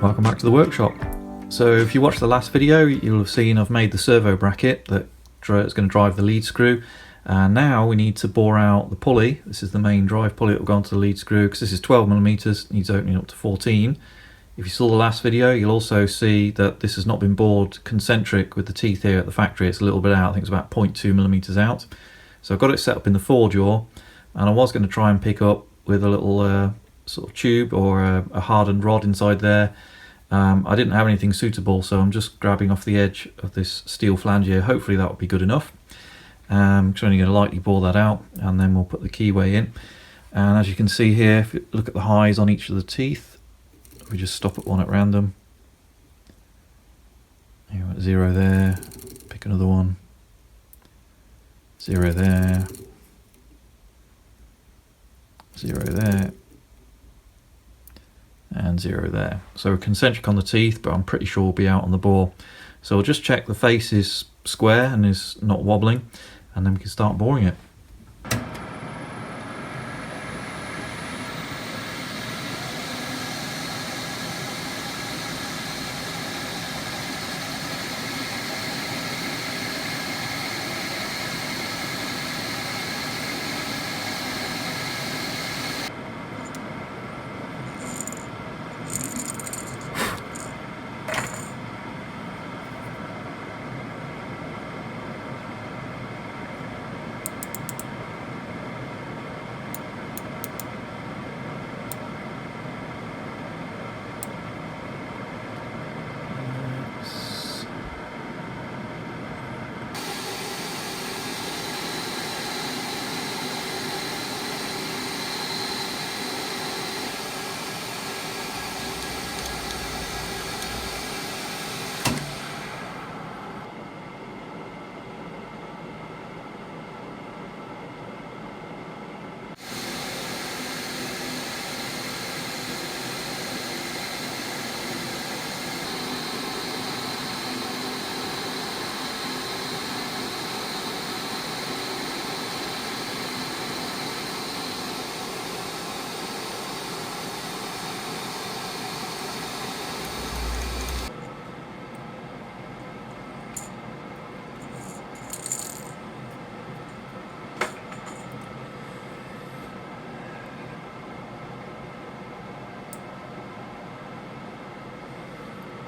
Welcome back to the workshop. So if you watched the last video, you'll have seen I've made the servo bracket that is going to drive the lead screw, and now we need to bore out the pulley. This is the main drive pulley that will go onto the lead screw, because this is 12mm, needs opening up to 14. If you saw the last video, you'll also see that this has not been bored concentric with the teeth here at the factory. It's a little bit out, I think it's about 0.2mm out. So I've got it set up in the 4-jaw, and I was going to try and pick up with a little sort of tube or a hardened rod inside there. I didn't have anything suitable, so I'm just grabbing off the edge of this steel flange here. Hopefully that will be good enough. I'm only going to lightly bore that out, and then we'll put the keyway in. And as you can see here, if you look at the highs on each of the teeth, we just stop at one at random. You're at 0 there, pick another one, 0 there, 0 there, and 0 there. So we're concentric on the teeth, but I'm pretty sure we'll be out on the bore. So we'll just check the face is square and is not wobbling, and then we can start boring it.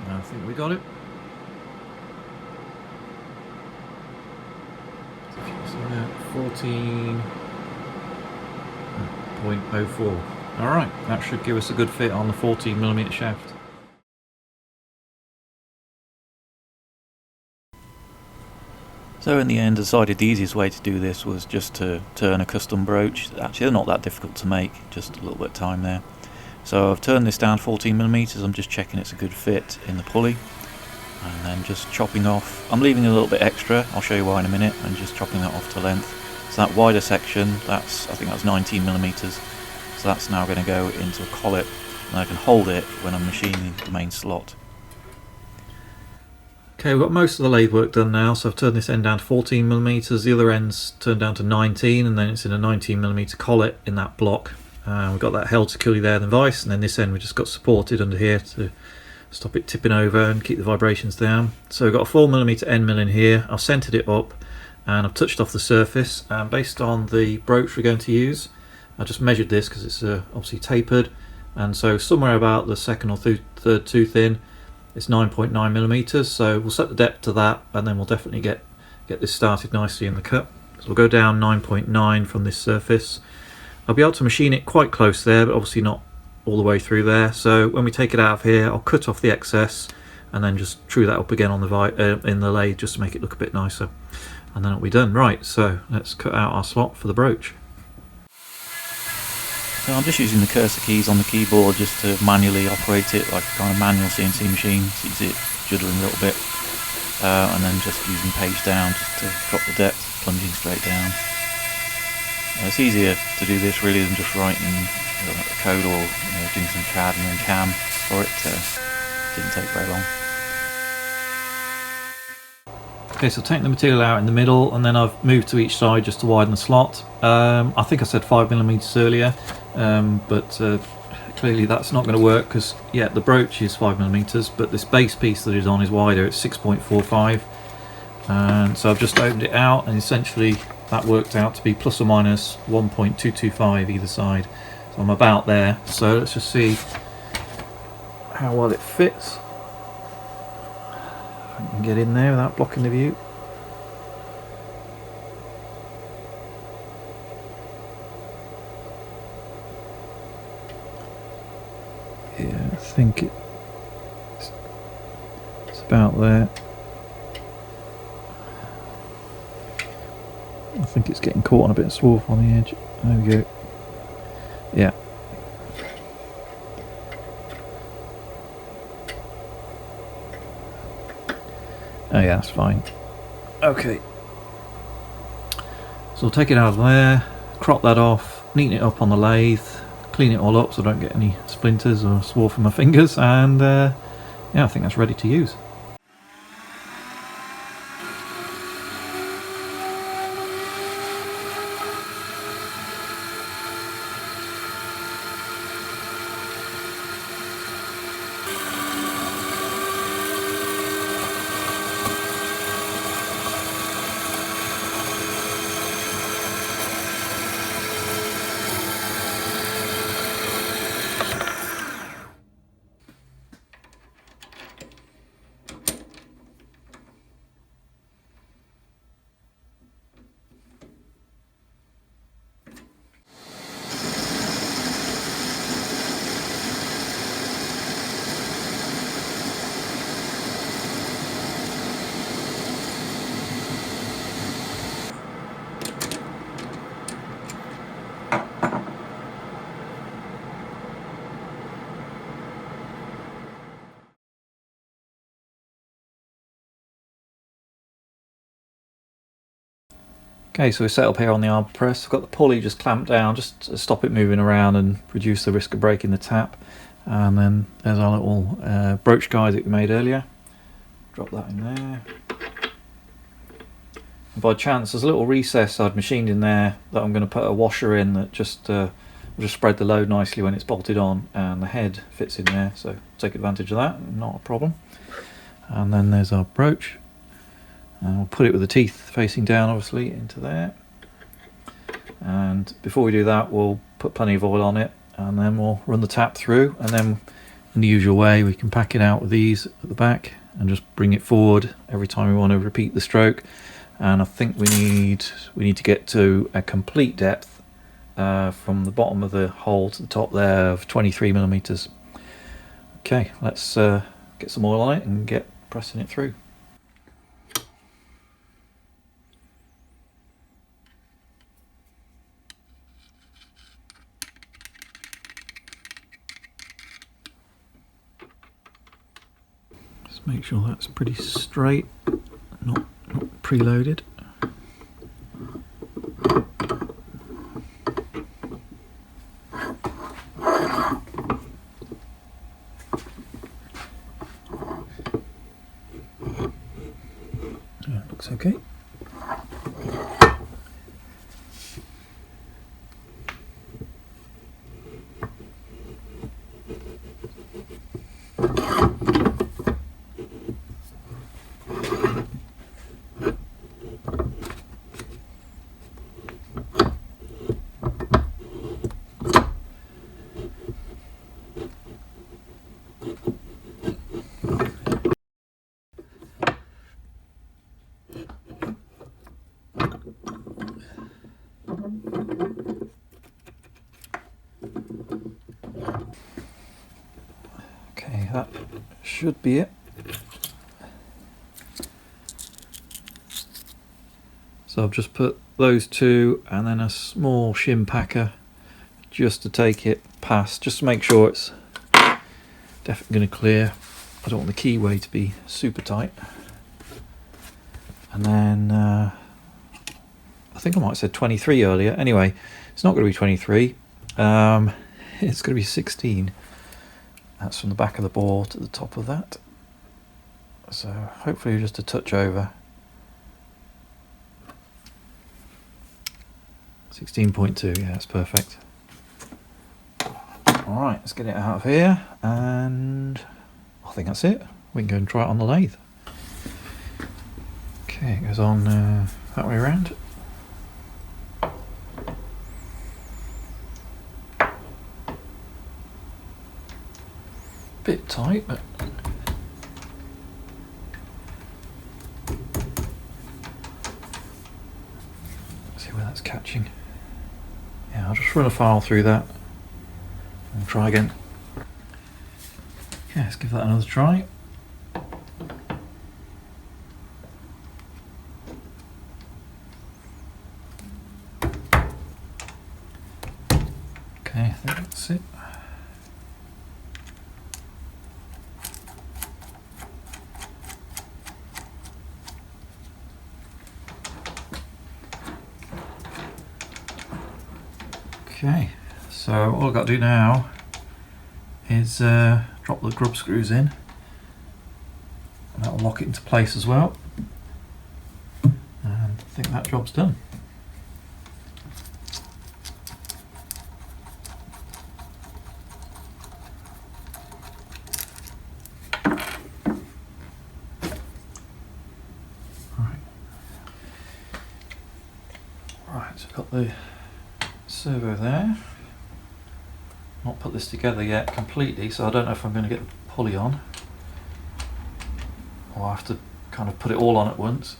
I think we got it. 14.04. Alright, that should give us a good fit on the 14mm shaft. So in the end, I decided the easiest way to do this was just to turn a custom broach. Actually, they're not that difficult to make, just a little bit of time there. So I've turned this down 14mm, I'm just checking it's a good fit in the pulley, and then just chopping off. I'm leaving a little bit extra, I'll show you why in a minute, and just chopping that off to length. So that wider section, I think that's 19mm, so that's now going to go into a collet, and I can hold it when I'm machining the main slot. Okay, we've got most of the lathe work done now, so I've turned this end down to 14mm, the other end's turned down to 19, and then it's in a 19mm collet in that block. We've got that held securely there in the vise, and then this end we just got supported under here to stop it tipping over and keep the vibrations down. So we've got a 4mm end mill in here. I've centered it up and I've touched off the surface, and based on the broach we're going to use, I just measured this because it's obviously tapered, and so somewhere about the second or third tooth in, it's 9.9mm, so we'll set the depth to that, and then we'll definitely get this started nicely in the cut. So we'll go down 9.9 from this surface. I'll be able to machine it quite close there, but obviously not all the way through there. So when we take it out of here, I'll cut off the excess and then just true that up again on the in the lathe just to make it look a bit nicer, and then it'll be done. Right, so let's cut out our slot for the broach. So I'm just using the cursor keys on the keyboard just to manually operate it like a kind of manual CNC machine. So you see it juddering a little bit, and then just using page down just to drop the depth, plunging straight down. It's easier to do this really than just writing code or doing some CAD and then CAM for it. Didn't take very long. Okay, so take the material out in the middle, and then I've moved to each side just to widen the slot. I think I said 5mm earlier, but clearly that's not going to work because, yeah, the broach is 5mm, but this base piece that is on is wider, it's 6.45. And so I've just opened it out, and essentially that worked out to be plus or minus 1.225 either side. So I'm about there. So let's just see how well it fits. If I can get in there without blocking the view. Yeah, I think it's about there. I think it's getting caught on a bit of swarf on the edge. There we go. Yeah. Oh yeah, that's fine. Okay. So I'll take it out of there, crop that off, neaten it up on the lathe, clean it all up so I don't get any splinters or swarf in my fingers, and yeah, I think that's ready to use. Okay, so we're set up here on the arm press. I've got the pulley just clamped down just to stop it moving around and reduce the risk of breaking the tap. And then there's our little broach guide that we made earlier. Drop that in there. And by chance, there's a little recess I'd machined in there that I'm going to put a washer in that just will just spread the load nicely when it's bolted on, and the head fits in there, so take advantage of that, not a problem. And then there's our broach. And we'll put it with the teeth facing down, obviously, into there. And before we do that, we'll put plenty of oil on it, and then we'll run the tap through, and then in the usual way we can pack it out with these at the back and just bring it forward every time we want to repeat the stroke. And I think we need to get to a complete depth from the bottom of the hole to the top there of 23mm. Okay, let's get some oil on it and get pressing it through. Make sure that's pretty straight, not preloaded. Yeah, looks okay. Okay, that should be it. So I've just put those two and then a small shim packer just to take it past, just to make sure it's definitely going to clear. I don't want the keyway to be super tight. And then I think I might have said 23 earlier. Anyway, it's not going to be 23. It's going to be 16. That's from the back of the bore to the top of that. So hopefully just a touch over. 16.2, yeah, that's perfect. Alright, let's get it out of here, and I think that's it. We can go and try it on the lathe. Okay, it goes on that way around. Bit tight, but let's see where that's catching. Yeah, I'll just run a file through that and try again. Okay, let's give that another try. Okay, I think that's it. Okay, so all I've got to do now is drop the grub screws in, and that'll lock it into place as well, and I think that job's done. Right, so I've got the servo there. Not put this together yet completely, so I don't know if I'm going to get the pulley on, or I have to kind of put it all on at once.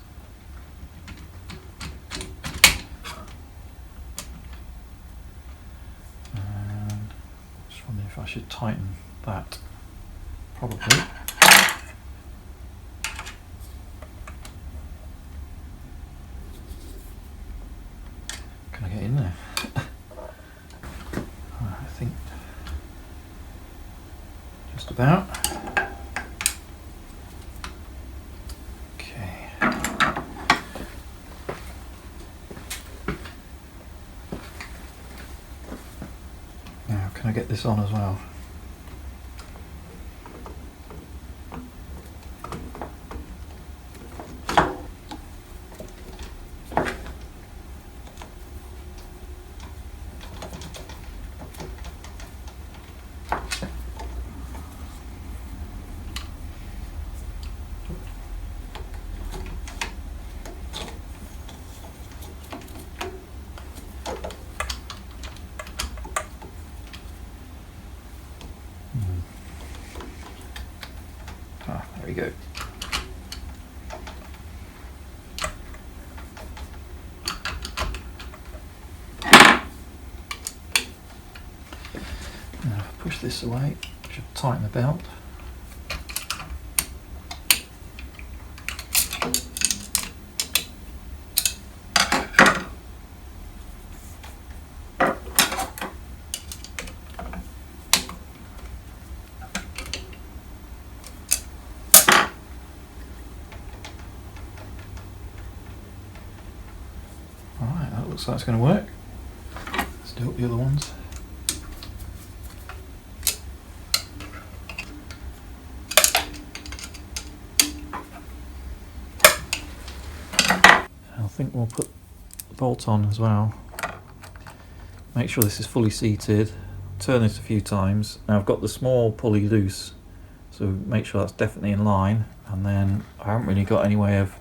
And just wondering if I should tighten that. Probably. Can I get in there? I think just about. Okay. Now, can I get this on as well? There we go. Now if I push this away, I should tighten the belt. Alright, that looks like it's going to work. Let's do up the other ones. I think we'll put the bolt on as well. Make sure this is fully seated. Turn it a few times. Now I've got the small pulley loose, so make sure that's definitely in line. And then I haven't really got any way of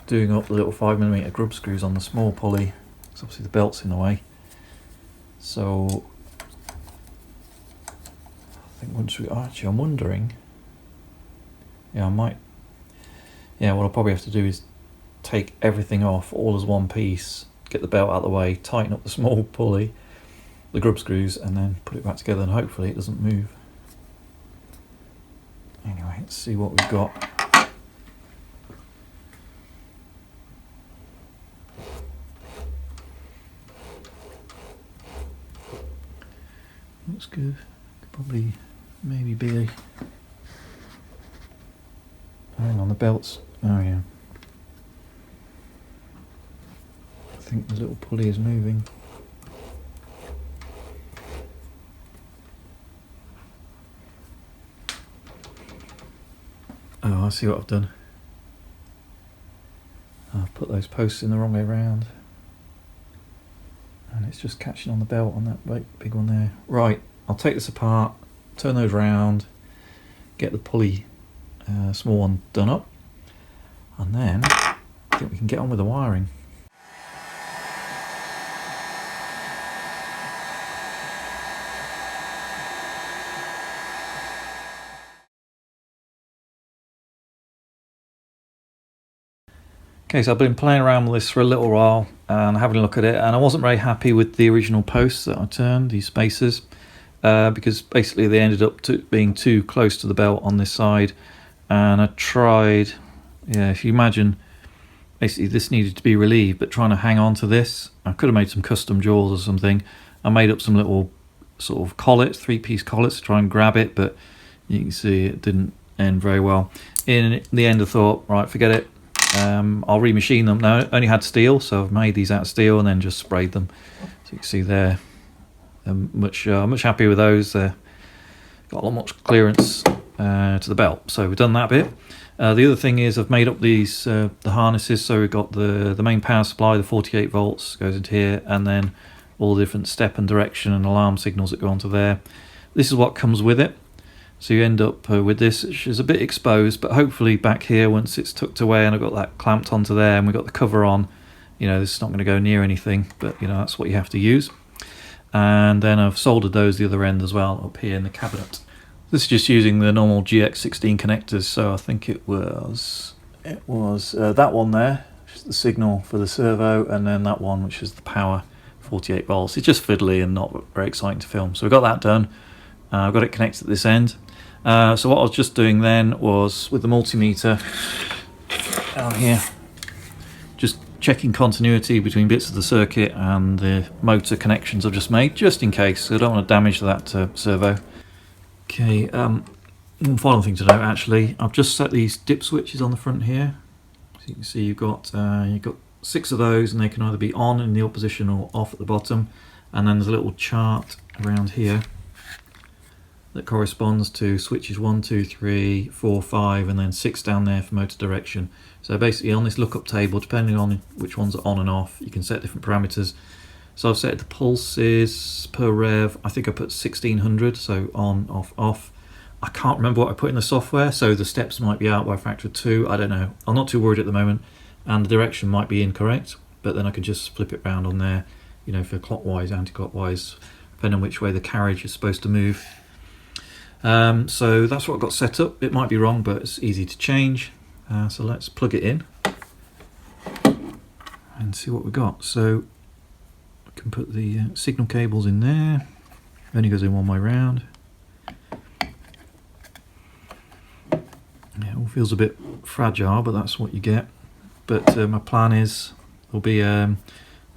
doing up the little 5mm grub screws on the small pulley, because obviously the belt's in the way. So I think once we actually, I'm wondering, yeah, I might, yeah, what I'll probably have to do is take everything off all as one piece, get the belt out of the way, tighten up the small pulley, the grub screws, and then put it back together, and hopefully it doesn't move. Anyway, let's see what we've got. Looks good. Could probably maybe be a, hang on, the belts. Oh yeah. I think the little pulley is moving. Oh, I see what I've done. I've put those posts in the wrong way around, and it's just catching on the belt on that big one there. Right, I'll take this apart, turn those round, get the pulley small one done up, and then I think we can get on with the wiring. Okay, so I've been playing around with this for a little while and having a look at it, and I wasn't very happy with the original posts that I turned, these spacers, because basically they ended up being too close to the belt on this side. And I tried, yeah, if you imagine, basically this needed to be relieved, but trying to hang on to this, I could have made some custom jaws or something. I made up some little sort of collets, 3-piece collets to try and grab it, but you can see it didn't end very well. In the end I thought, right, forget it. I'll remachine them. Now I only had steel, so I've made these out of steel and then just sprayed them. So you can see there, I'm much happier with those. Got a lot more clearance to the belt, so we've done that bit. The other thing is I've made up these the harnesses. So we've got the main power supply, the 48 volts goes into here, and then all the different step and direction and alarm signals that go onto there. This is what comes with it. So you end up with this, which is a bit exposed, but hopefully back here, once it's tucked away and I've got that clamped onto there and we've got the cover on, you know, this is not going to go near anything, but you know, that's what you have to use. And then I've soldered those the other end as well, up here in the cabinet. This is just using the normal GX16 connectors, so I think it was that one there, which is the signal for the servo, and then that one, which is the power, 48 volts. It's just fiddly and not very exciting to film. So we've got that done. I've got it connected at this end. So what I was just doing then was with the multimeter down here, just checking continuity between bits of the circuit and the motor connections I've just made, just in case. I don't want to damage that servo. Okay, one final thing to note actually, I've just set these dip switches on the front here. So you can see you've got 6 of those, and they can either be on in the up position or off at the bottom. And then there's a little chart around here that corresponds to switches 1, 2, 3, 4, 5, and then 6 down there for motor direction. So basically on this lookup table, depending on which ones are on and off, you can set different parameters. So I've set the pulses per rev, I think I put 1600, so on, off, off. I can't remember what I put in the software, so the steps might be out by a factor of 2, I don't know. I'm not too worried at the moment, and the direction might be incorrect, but then I can just flip it round on there, you know, for clockwise, anti-clockwise, depending on which way the carriage is supposed to move. So that's what I've got set up. It might be wrong, but it's easy to change. So let's plug it in and see what we've got. So I can put the signal cables in there. Only goes in one way round. Yeah, it all feels a bit fragile, but that's what you get. But my plan is there'll be a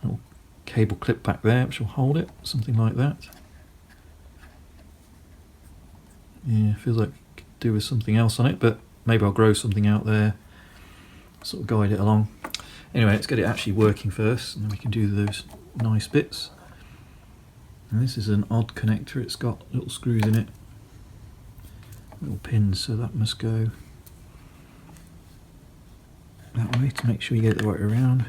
little cable clip back there which will hold it, something like that. Yeah, feels like I could do with something else on it, but maybe I'll grow something out there, sort of guide it along. Anyway, let's get it actually working first, and then we can do those nice bits. And this is an odd connector, it's got little screws in it, little pins, so that must go that way to make sure you get it the right around.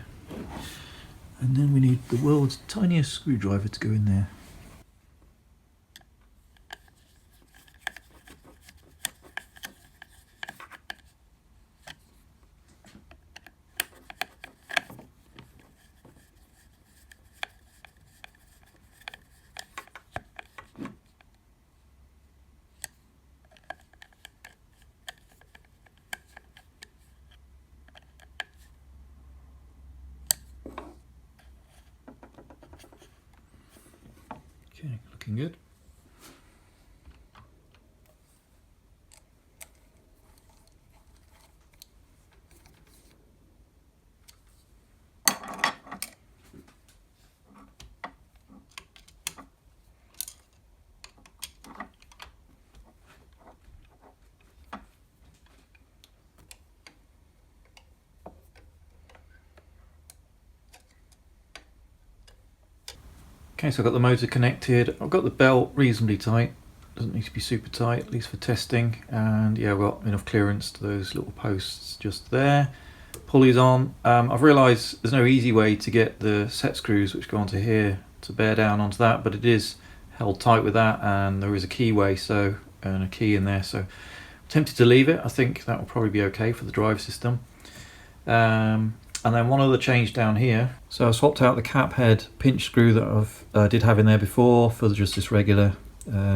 And then we need the world's tiniest screwdriver to go in there. Okay, looking good. Okay, so I've got the motor connected, I've got the belt reasonably tight, doesn't need to be super tight, at least for testing, and yeah, I've got enough clearance to those little posts just there. Pulley's on. I've realised there's no easy way to get the set screws which go onto here to bear down onto that, but it is held tight with that, and there is a keyway and a key in there, so I'm tempted to leave it. I think that will probably be okay for the drive system. And then one other change down here. So I swapped out the cap head pinch screw that I did have in there before for just this regular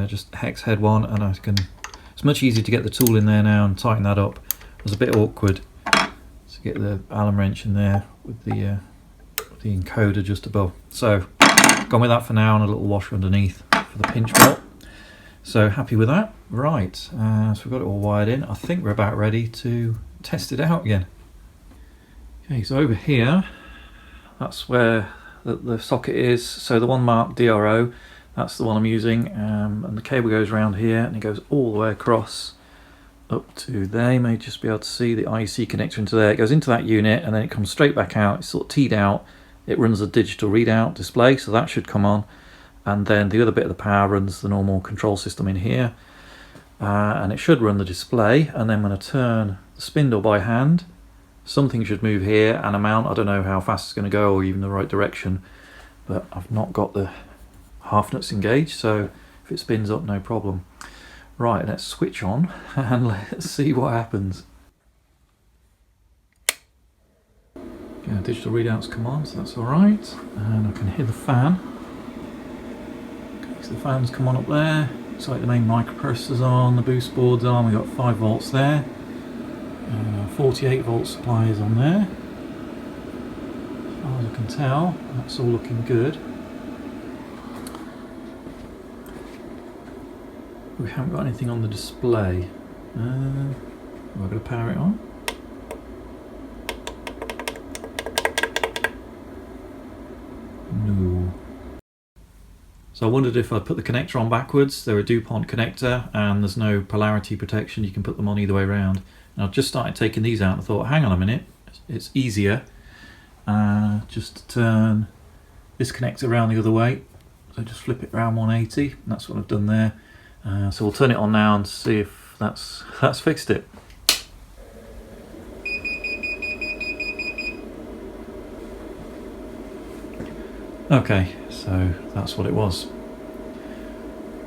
just hex head one, and it's much easier to get the tool in there now and tighten that up. It was a bit awkward to get the Allen wrench in there with the encoder just above. So gone with that for now, and a little washer underneath for the pinch bolt. So happy with that. Right, so we've got it all wired in. I think we're about ready to test it out again. Okay, so over here, that's where the socket is. So the one marked DRO, that's the one I'm using, and the cable goes around here and it goes all the way across up to there. You may just be able to see the IEC connector into there. It goes into that unit and then it comes straight back out. It's sort of teed out. It runs a digital readout display, so that should come on. And then the other bit of the power runs the normal control system in here. And it should run the display. And then when I turn the spindle by hand, something should move here and a mount. I don't know how fast it's going to go or even the right direction, but I've not got the half nuts engaged, so if it spins up, no problem. Right, let's switch on and let's see what happens. Okay, digital readouts come on, so that's all right. And I can hear the fan. Okay, so the fan's come on up there. Looks like the main microprocessor's on, the boost board's on. We've got 5 volts there. 48 volt supply is on there. As far as I can tell, that's all looking good. We haven't got anything on the display. Am I going to power it on? No. So I wondered if I put the connector on backwards. They're a Dupont connector and there's no polarity protection. You can put them on either way around. And I've just started taking these out and I thought, hang on a minute, it's easier just to turn this connector around the other way. So just flip it around 180, and that's what I've done there. So we'll turn it on now and see if that's fixed it. Okay, so that's what it was.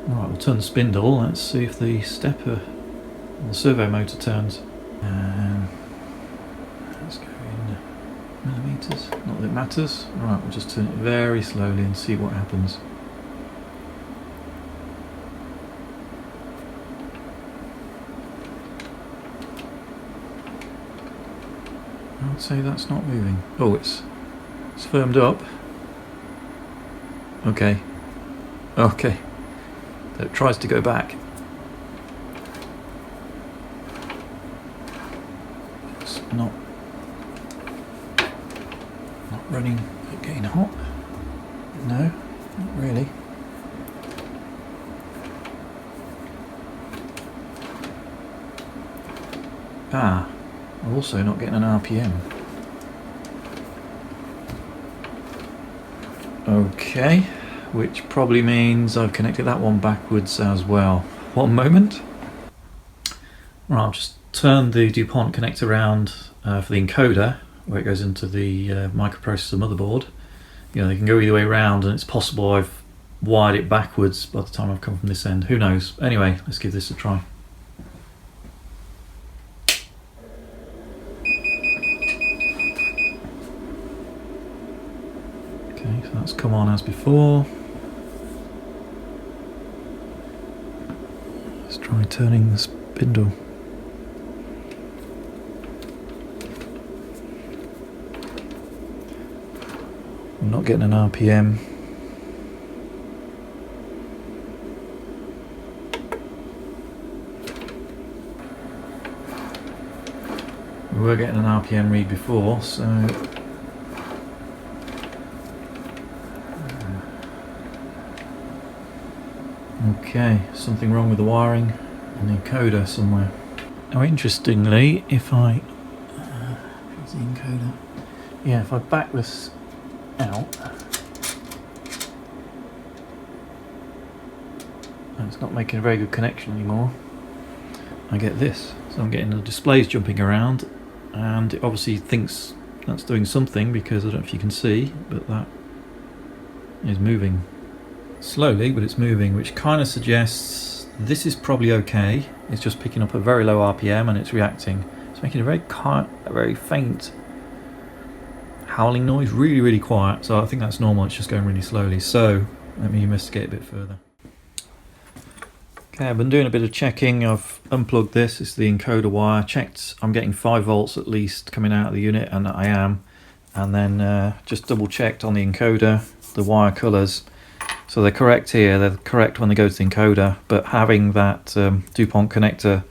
Alright, we'll turn the spindle. Let's see if the stepper, the servo motor turns. Let's go in millimeters, not that it matters. Right, we'll just turn it very slowly and see what happens. I would say that's not moving. Oh, it's firmed up. Okay. Okay. So it tries to go back. It's not running, getting hot. No, not really. I'm also not getting an RPM. Okay, which probably means I've connected that one backwards as well. One moment. Right, I've just turned the Dupont connector around for the encoder, where it goes into the microprocessor motherboard. You know, they can go either way around, and it's possible I've wired it backwards by the time I've come from this end. Who knows? Anyway, let's give this a try. Okay, so that's come on as before. Let's try turning the spindle. I'm not getting an RPM. We were getting an RPM read before, so okay, something wrong with the wiring and the encoder somewhere. Now interestingly, if I here's the encoder. Yeah, if I back this out, and it's not making a very good connection anymore, I get this. So I'm getting the displays jumping around, and it obviously thinks that's doing something, because I don't know if you can see, but that is moving slowly, but it's moving, which kind of suggests this is probably okay. It's just picking up a very low RPM and it's reacting. It's making a very faint howling noise, really quiet. So I think that's normal. It's just going really slowly. So let me investigate a bit further. Okay, I've been doing a bit of checking. I've unplugged this. It's the encoder wire. Checked I'm getting 5 volts at least coming out of the unit, and I am. And then just double checked on the encoder, the wire colours. So they're correct here. They're correct when they go to the encoder. But having that Dupont connector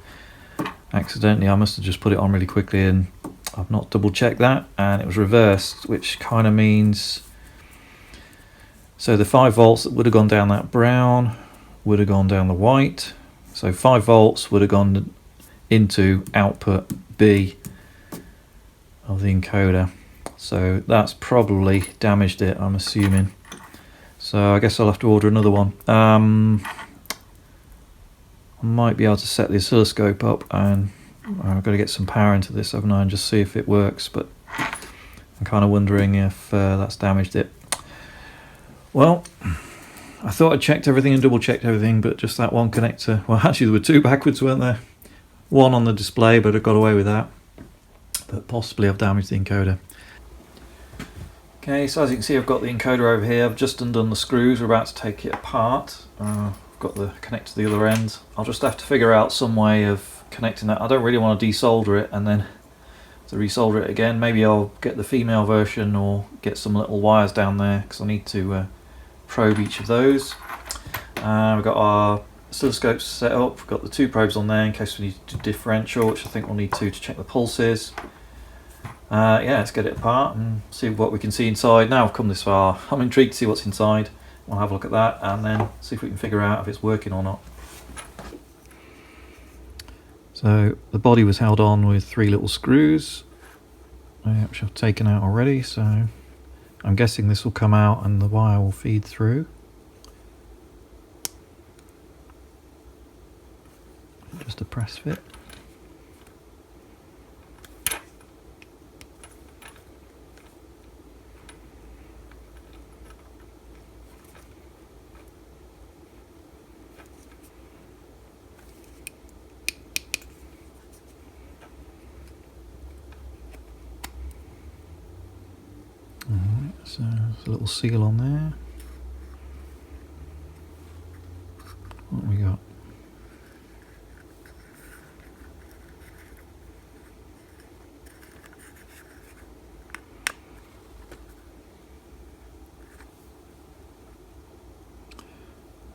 accidentally, I must have just put it on really quickly, and I've not double checked that, and it was reversed, which kind of means, so the 5 volts that would have gone down that brown would have gone down the white. So 5 volts would have gone into output B of the encoder. So that's probably damaged it, I'm assuming. So I guess I'll have to order another one. I might be able to set the oscilloscope up, and I've got to get some power into this, haven't I, and just see if it works, but I'm kind of wondering if that's damaged it. Well, I thought I checked everything and double checked everything, but just that one connector, well actually there were 2 backwards, weren't there? One on the display, but I got away with that. But possibly I've damaged the encoder. Okay, so as you can see I've got the encoder over here. I've just undone the screws, we're about to take it apart. I've got the connector to the other end. I'll just have to figure out some way of connecting that. I don't really want to desolder it and then to resolder it again. Maybe I'll get the female version or get some little wires down there, because I need to probe each of those. We've got our oscilloscopes set up. We've got the 2 probes on there in case we need to do differential, which I think we'll need to check the pulses. Yeah, let's get it apart and see what we can see inside. Now I've come this far, I'm intrigued to see what's inside. We'll have a look at that and then see if we can figure out if it's working or not. So the body was held on with 3 little screws, which I've taken out already, so I'm guessing this will come out and the wire will feed through. Just a press fit. Alright, so there's a little seal on there. What have we got?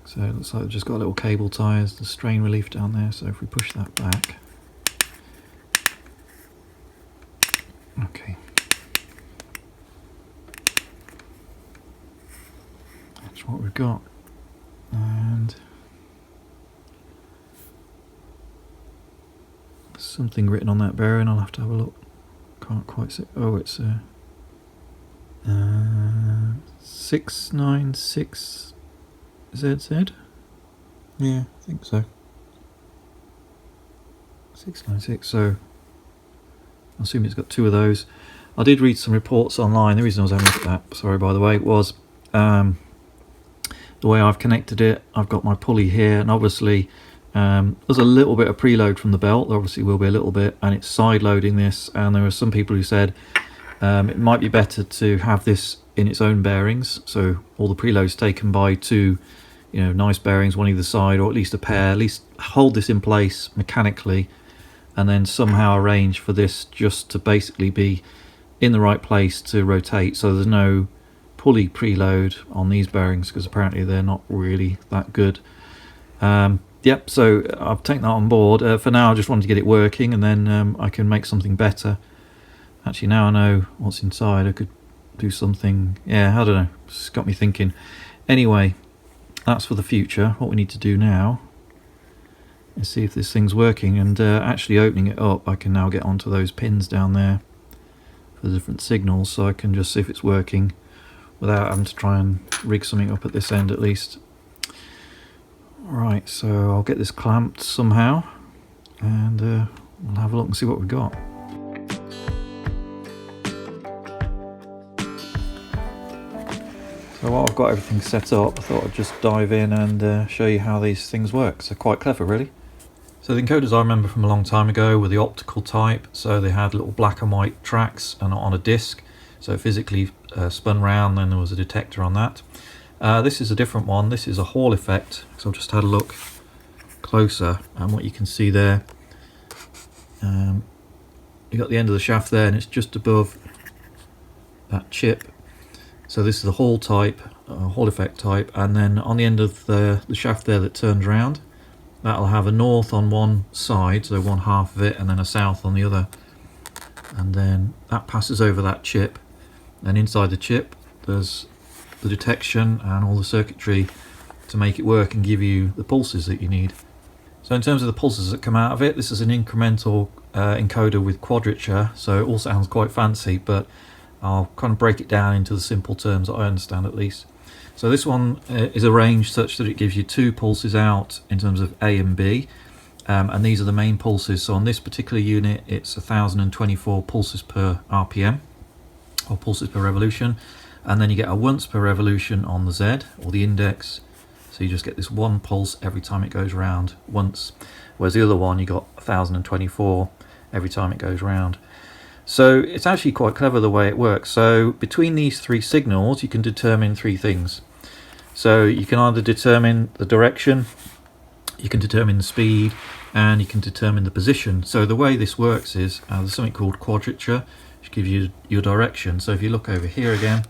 So it looks like we've just got little cable ties, the strain relief down there, so if we push that back. Okay. That's what we've got. And there's something written on that bearing, I'll have to have a look. Can't quite see. Oh, it's 696 ZZ? Yeah, I think so. 696, so I assume it's got 2 of those. I did read some reports online. The reason I was having a look at that, sorry by the way, was the way I've connected it. I've got my pulley here, and obviously there's a little bit of preload from the belt. There obviously will be a little bit, and it's side loading this, and there were some people who said it might be better to have this in its own bearings, so all the preloads taken by 2 nice bearings, one either side, or at least a pair, at least hold this in place mechanically, and then somehow arrange for this just to basically be in the right place to rotate, so there's no pulley preload on these bearings, because apparently they're not really that good. Yep, so I've taken that on board. For now I just wanted to get it working, and then I can make something better. Actually, now I know what's inside, I could do something, yeah, I don't know, it's got me thinking. Anyway, that's for the future. What we need to do now is see if this thing's working, and actually opening it up I can now get onto those pins down there for the different signals, so I can just see if it's working without having to try and rig something up at this end at least. Right, so I'll get this clamped somehow and we'll have a look and see what we've got. So So while I've got everything set up, I thought I'd just dive in and show you how these things work. So quite clever, really. So the encoders I remember from a long time ago were the optical type. So they had little black and white tracks and on a disc. So it physically spun round, then there was a detector on that. This is a different one. This is a Hall effect. So I've just had a look closer, and what you can see there, you got the end of the shaft there, and it's just above that chip. So this is the Hall type, Hall effect type, and then on the end of the shaft there that turns round, that'll have a north on one side, so one half of it, and then a south on the other. And then that passes over that chip, and inside the chip there's the detection and all the circuitry to make it work and give you the pulses that you need. So in terms of the pulses that come out of it, this is an incremental encoder with quadrature, so it all sounds quite fancy, but I'll kind of break it down into the simple terms that I understand at least. So this one is arranged such that it gives you two pulses out in terms of A and B, and these are the main pulses. So on this particular unit it's 1024 pulses per RPM, or pulses per revolution, and then you get a once per revolution on the Z, or the index. So you just get this one pulse every time it goes round once, whereas the other one you got 1024 every time it goes round. So it's actually quite clever the way it works. So between these three signals you can determine three things. So you can either determine the direction, you can determine the speed, and you can determine the position. So the way this works is there's something called quadrature, which gives you your direction. So if you look over here again,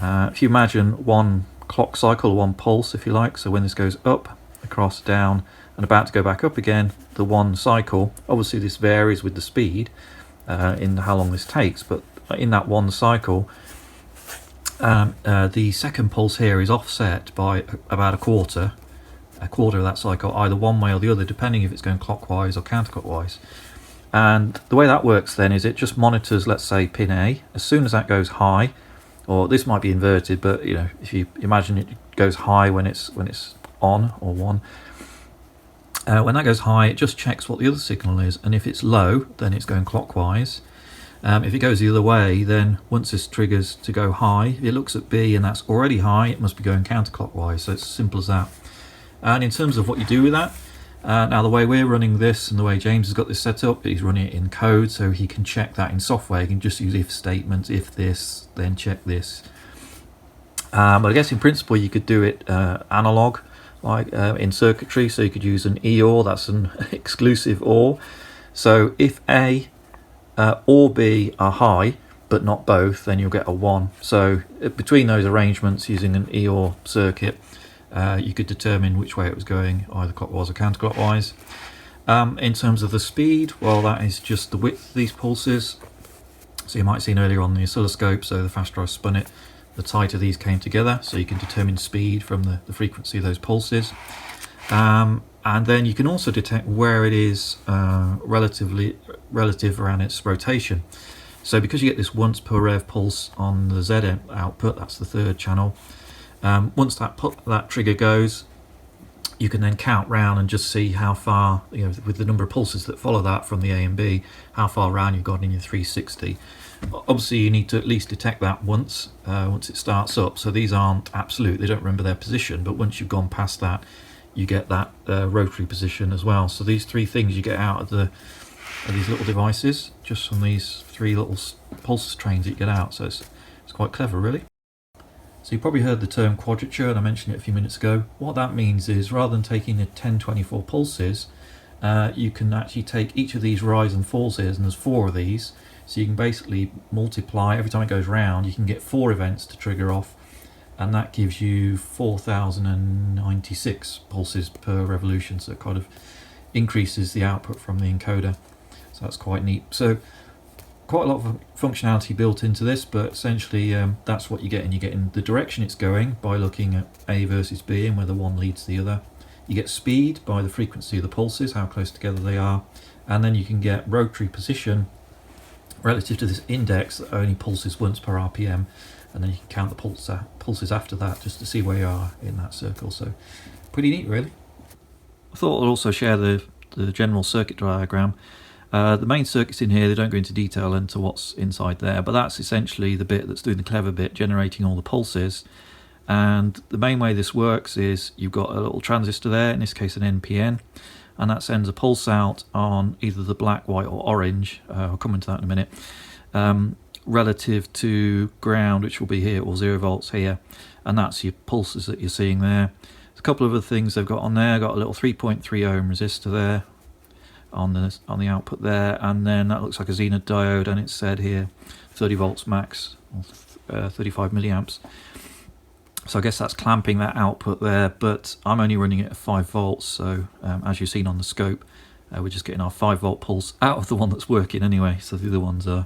if you imagine one clock cycle, one pulse if you like, so when this goes up, across, down, and about to go back up again, the one cycle, obviously this varies with the speed in how long this takes, but in that one cycle the second pulse here is offset by about a quarter of that cycle, either one way or the other, depending if it's going clockwise or counterclockwise. And the way that works then is it just monitors, let's say, pin A. As soon as that goes high, or this might be inverted, but you know, if you imagine it goes high when it's on or one, when that goes high, it just checks what the other signal is, and if it's low, then it's going clockwise. If it goes the other way, then once this triggers to go high, it looks at B and that's already high, it must be going counterclockwise. So it's as simple as that. And in terms of what you do with that, now the way we're running this and the way James has got this set up, he's running it in code, so he can check that in software. He can just use if statements, if this, then check this. But I guess in principle you could do it analog, like in circuitry, so you could use an EOR, that's an exclusive OR. So if A or B are high but not both, then you'll get a 1. So between those arrangements, using an EOR circuit, you could determine which way it was going, either clockwise or counterclockwise. In terms of the speed, well, that is just the width of these pulses. So you might have seen earlier on the oscilloscope, so the faster I spun it, the tighter these came together, so you can determine speed from the frequency of those pulses. And then you can also detect where it is relative around its rotation. So because you get this once per rev pulse on the Z output, that's the third channel, once that trigger goes, you can then count round and just see how far, you know, with the number of pulses that follow that from the A and B, how far round you've got in your 360. Obviously you need to at least detect that once it starts up, so these aren't absolute, they don't remember their position, but once you've gone past that, you get that rotary position as well. So these three things you get out of these little devices, just from these three little pulse trains that you get out, so it's quite clever, really. So you probably heard the term quadrature, and I mentioned it a few minutes ago. What that means is, rather than taking the 1024 pulses, you can actually take each of these rise and falls here, and there's 4 of these, so you can basically multiply, every time it goes round, you can get 4 events to trigger off, and that gives you 4096 pulses per revolution, so it kind of increases the output from the encoder. So that's quite neat. So quite a lot of functionality built into this, but essentially that's what you're getting. You're getting the direction it's going by looking at A versus B and whether one leads the other. You get speed by the frequency of the pulses, how close together they are, and then you can get rotary position relative to this index that only pulses once per RPM, and then you can count the pulses after that just to see where you are in that circle. So pretty neat, really. I thought I'd also share the general circuit diagram. The main circuits in here, they don't go into detail into what's inside there, but that's essentially the bit that's doing the clever bit, generating all the pulses. And the main way this works is you've got a little transistor there, in this case an NPN, and that sends a pulse out on either the black, white or orange, I'll come into that in a minute, relative to ground, which will be here, or 0 volts here, and that's your pulses that you're seeing there. There's a couple of other things they've got on there. Got a little 3.3 ohm resistor there on the output there, and then that looks like a Zener diode, and it's said here 30 volts max, 35 milliamps. So I guess that's clamping that output there, but I'm only running it at 5 volts, so as you've seen on the scope, we're just getting our 5 volt pulse out of the one that's working anyway, so the other ones are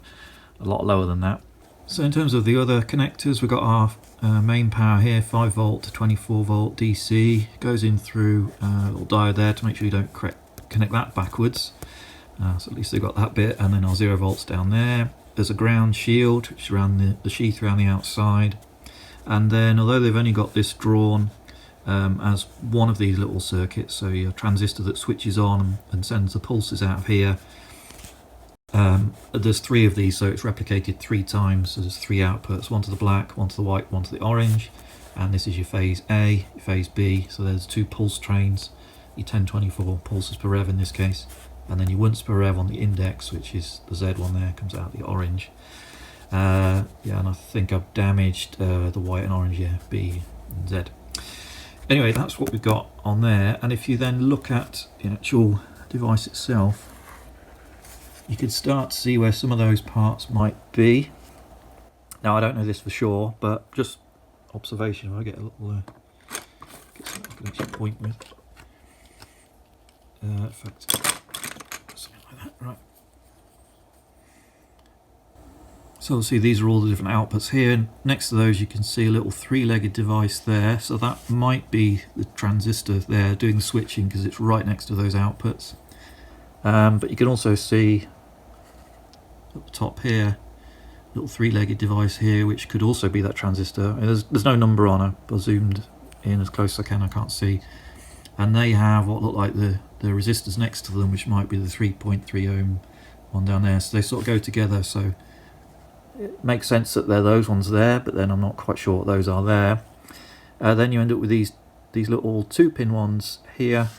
a lot lower than that. So in terms of the other connectors, we've got our main power here, 5 volt to 24 volt DC, goes in through a little diode there to make sure you don't connect that backwards, so at least they've got that bit, and then our 0 volts down there. There's a ground shield, which is around the sheath around the outside. And then, although they've only got this drawn as one of these little circuits, so your transistor that switches on and sends the pulses out of here, there's 3 of these, so it's replicated 3 times. So there's 3 outputs, one to the black, one to the white, one to the orange, and this is your phase A, phase B, so there's 2 pulse trains, your 1024 pulses per rev in this case, and then your once per rev on the index, which is the Z one there, comes out the orange. Yeah, and I think I've damaged the white and orange, yeah, B and Z. Anyway, that's what we've got on there, and if you then look at the actual device itself, you can start to see where some of those parts might be. Now, I don't know this for sure, but just observation, if I get a little, get something I can actually point with. In fact, something like that, right. So see, these are all the different outputs here. Next to those you can see a little 3-legged device there, so that might be the transistor there doing the switching because it's right next to those outputs. But you can also see at the top here, a little 3-legged device here, which could also be that transistor. I mean, there's no number on it, I zoomed in as close as I can, I can't see. And they have what look like the resistors next to them, which might be the 3.3 ohm one down there, so they sort of go together. So it makes sense that they're those ones there, but then I'm not quite sure what those are there. Then you end up with these little 2-pin ones here,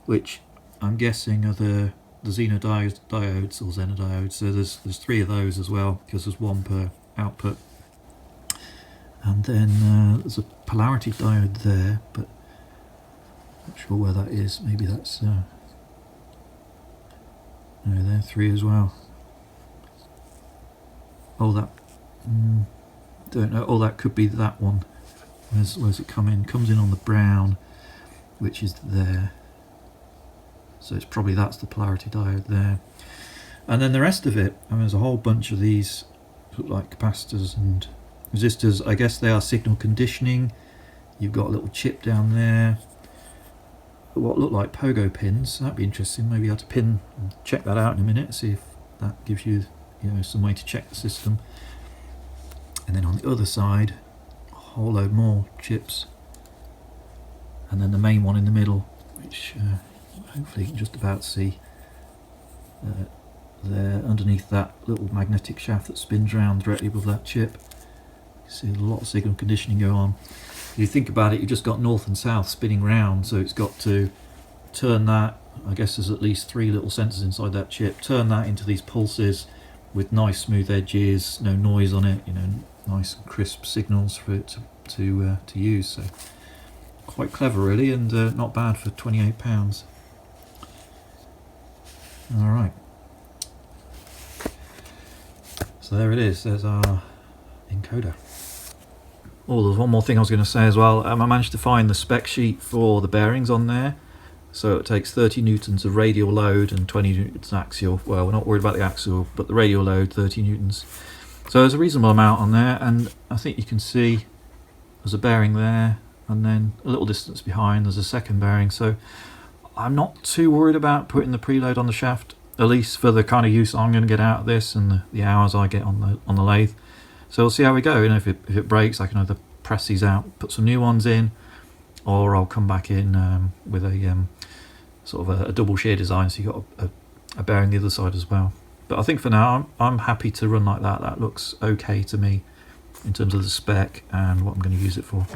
which I'm guessing are the Zener diodes or Zener diodes. So there's 3 of those as well, because there's 1 per output. And then there's a polarity diode there, but not sure where that is. Maybe that's no, there are 3 as well. Oh, that don't know. Oh, that could be that one. Where's it come in? Comes in on the brown, which is there. So it's probably that's the polarity diode there. And then the rest of it, I mean, there's a whole bunch of these look like capacitors and resistors. I guess they are signal conditioning. You've got a little chip down there. What look like pogo pins. That'd be interesting. Maybe you have to pin and check that out in a minute. See if that gives you some way to check the system. And then on the other side, a whole load more chips, and then the main one in the middle, which hopefully you can just about see there underneath that little magnetic shaft that spins around directly above that chip. You see a lot of signal conditioning go on. If you think about it, you've just got north and south spinning round, so it's got to turn that, I guess there's at least 3 little sensors inside that chip, turn that into these pulses with nice smooth edges, no noise on it, nice and crisp signals for it to use. So quite clever really, and not bad for £28. Alright, so there it is, there's our encoder. Oh, there's one more thing I was going to say as well. I managed to find the spec sheet for the bearings on there. So it takes 30 newtons of radial load and 20 newtons axial. Well, we're not worried about the axial, but the radial load, 30 newtons. So there's a reasonable amount on there, and I think you can see there's a bearing there, and then a little distance behind there's a second bearing. So I'm not too worried about putting the preload on the shaft, at least for the kind of use I'm going to get out of this and the hours I get on the lathe. So we'll see how we go. If it breaks, I can either press these out, put some new ones in, or I'll come back in with a sort of a double shear design, so you've got a bearing the other side as well. But I think for now I'm happy to run like that. That looks okay to me. in terms of the spec and what I'm going to use it for.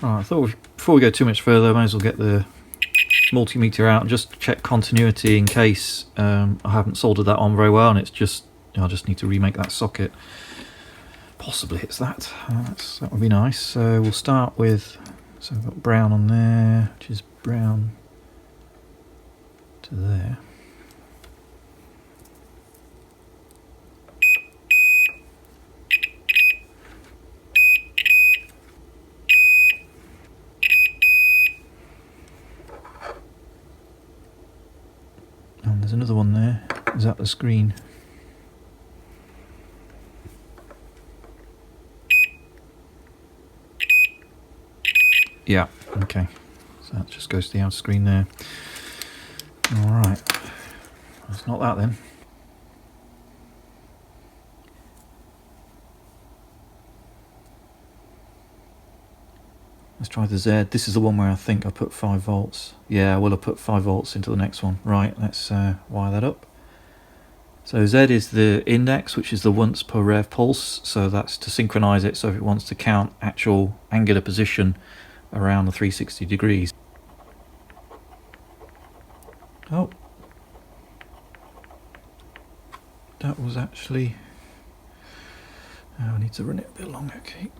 Alright, I thought before we go too much further, I might as well get the multimeter out and just check continuity in case I haven't soldered that on very well and it's just, I just need to remake that socket. Possibly it's that. That would be nice. So we'll start with, so we've got brown on there, which is brown to there. And there's another one there. Is that the screen? Yeah, okay. So that just goes to the outer screen there. Alright. It's not that then. Let's try the Z. This is the one where I think I put 5 volts. Yeah, I will have put 5 volts into the next one. Right, let's wire that up. So Z is the index, which is the once per rev pulse. So that's to synchronize it, so if it wants to count actual angular position around the 360 degrees. Oh. That was actually... Oh, I need to run it a bit longer, okay.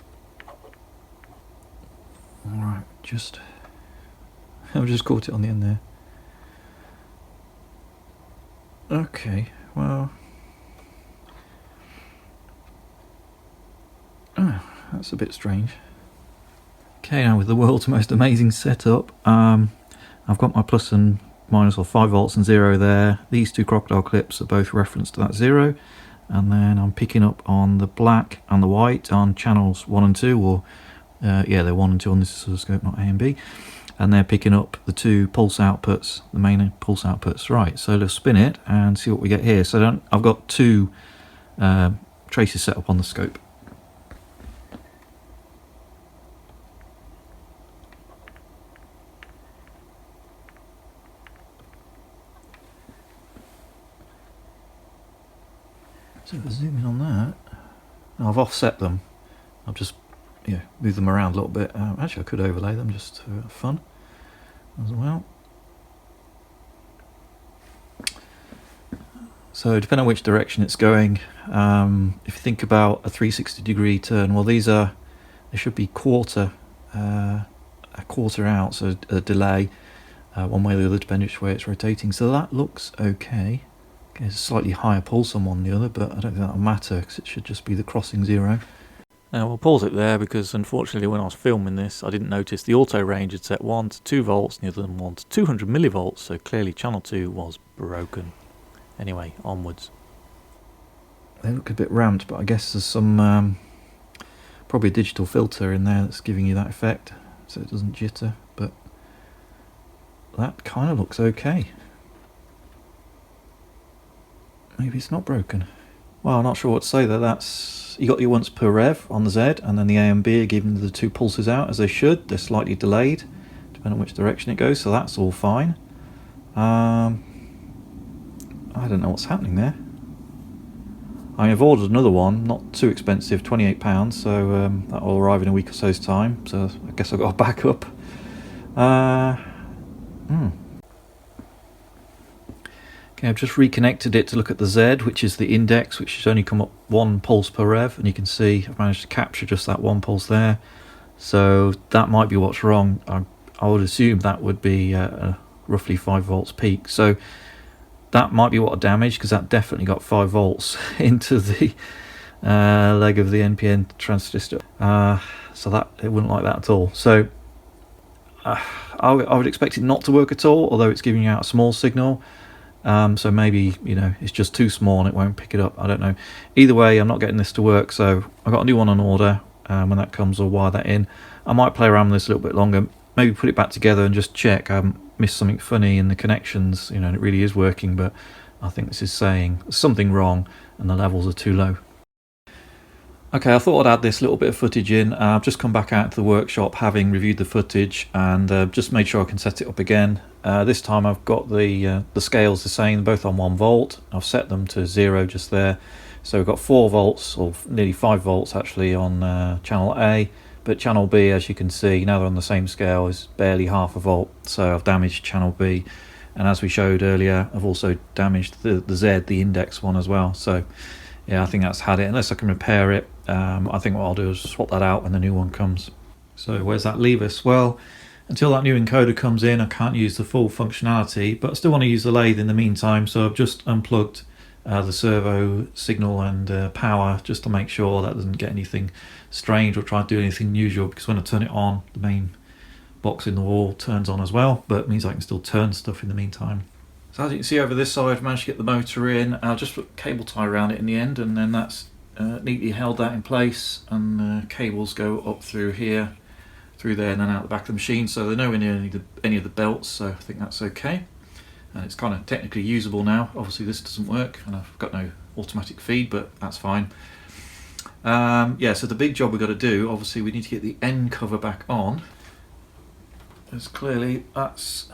Alright, I've just caught it on the end there. Okay, well... Oh, that's a bit strange. Okay, now with the world's most amazing setup, I've got my plus and minus, or 5 volts and 0 there. These two crocodile clips are both referenced to that 0. And then I'm picking up on the black and the white on channels 1 and 2, or yeah, they're 1 and 2 on this oscilloscope, not A and B, and they're picking up the 2 pulse outputs, the main pulse outputs. Right, so let's spin it and see what we get here. So I've got 2 traces set up on the scope. So if I zoom in on that, now I've offset them. I've just move them around a little bit. Actually, I could overlay them just for fun as well. So depending on which direction it's going, if you think about a 360 degree turn, well, they should be a quarter out, so a delay one way or the other, depending which way it's rotating. So that looks okay. There's a slightly higher pulse on one than the other, but I don't think that'll matter because it should just be the crossing 0. Now we'll pause it there because unfortunately when I was filming this I didn't notice the auto range had set 1 to 2 volts and the other one to 200 millivolts, so clearly channel 2 was broken. Anyway, onwards. They look a bit ramped, but I guess there's some probably a digital filter in there that's giving you that effect so it doesn't jitter, but that kind of looks okay. Maybe it's not broken. Well, I'm not sure what to say there. That's, you got your once per rev on the Z, and then the A and B are giving the 2 pulses out as they should. They're slightly delayed, depending on which direction it goes, so that's all fine. I don't know what's happening there. I've ordered another one, not too expensive, £28, so that will arrive in a week or so's time, so I guess I've got a backup. Okay, I've just reconnected it to look at the Z, which is the index, which has only come up 1 pulse per rev, and you can see I've managed to capture just that 1 pulse there. So that might be what's wrong. I would assume that would be roughly 5 volts peak. So that might be what damaged, because that definitely got 5 volts into the leg of the NPN transistor. So that, it wouldn't like that at all. So I would expect it not to work at all, although it's giving out a small signal. So maybe, it's just too small and it won't pick it up. I don't know. Either way, I'm not getting this to work, so I've got a new one on order. When that comes, I'll wire that in. I might play around with this a little bit longer, maybe put it back together and just check I haven't missed something funny in the connections, and it really is working, but I think this is saying there's something wrong and the levels are too low. Okay, I thought I'd add this little bit of footage in. I've just come back out to the workshop having reviewed the footage and just made sure I can set it up again. This time I've got the scales the same, both on 1 volt. I've set them to 0 just there. So we've got 4 volts, or nearly 5 volts actually, on channel A. But channel B, as you can see, now they're on the same scale, is barely half a volt. So I've damaged channel B. And as we showed earlier, I've also damaged the Z, the index one as well. So yeah, I think that's had it. Unless I can repair it, I think what I'll do is swap that out when the new one comes. So where's that leave us? Well, until that new encoder comes in, I can't use the full functionality, but I still want to use the lathe in the meantime. So I've just unplugged the servo signal and power, just to make sure that doesn't get anything strange or try to do anything unusual, because when I turn it on, the main box in the wall turns on as well, but it means I can still turn stuff in the meantime. So as you can see over this side, I've managed to get the motor in. I'll just put cable tie around it in the end, and then that's neatly held that in place, and the cables go up through here, through there, and then out the back of the machine, so they're nowhere near any of the belts, so I think that's okay. And it's kind of technically usable now. Obviously this doesn't work and I've got no automatic feed, but that's fine. Yeah, so the big job we've got to do, obviously we need to get the end cover back on, because clearly that's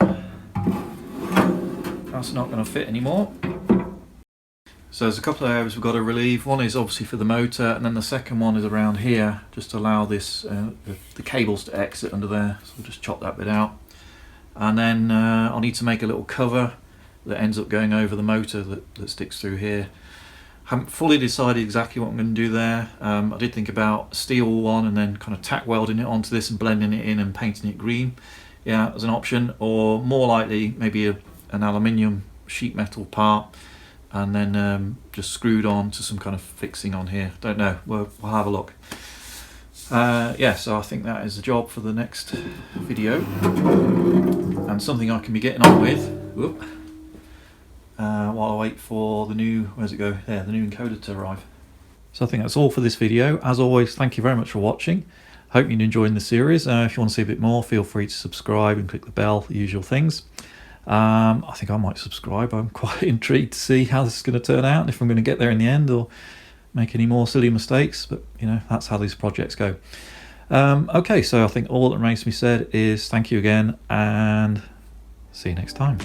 not going to fit anymore. So there's a couple of areas we've got to relieve. One is obviously for the motor, and then the second one is around here, just to allow this the cables to exit under there. So we'll just chop that bit out. And then I'll need to make a little cover that ends up going over the motor that sticks through here. Haven't fully decided exactly what I'm going to do there. I did think about a steel one and then kind of tack welding it onto this and blending it in and painting it green. Yeah, as an option, or more likely maybe an aluminium sheet metal part and then just screwed on to some kind of fixing on here. Don't know, we'll have a look. Yeah, so I think that is the job for the next video, and something I can be getting on with while I wait for the new, where's it go? There, the new encoder to arrive. So I think that's all for this video. As always, thank you very much for watching. Hope you're enjoying the series. If you want to see a bit more, feel free to subscribe and click the bell, the usual things. I think I might subscribe. I'm quite intrigued to see how this is going to turn out, and if I'm going to get there in the end or make any more silly mistakes, but you know, that's how these projects go. Okay, so I think all that remains to be said is thank you again, and see you next time.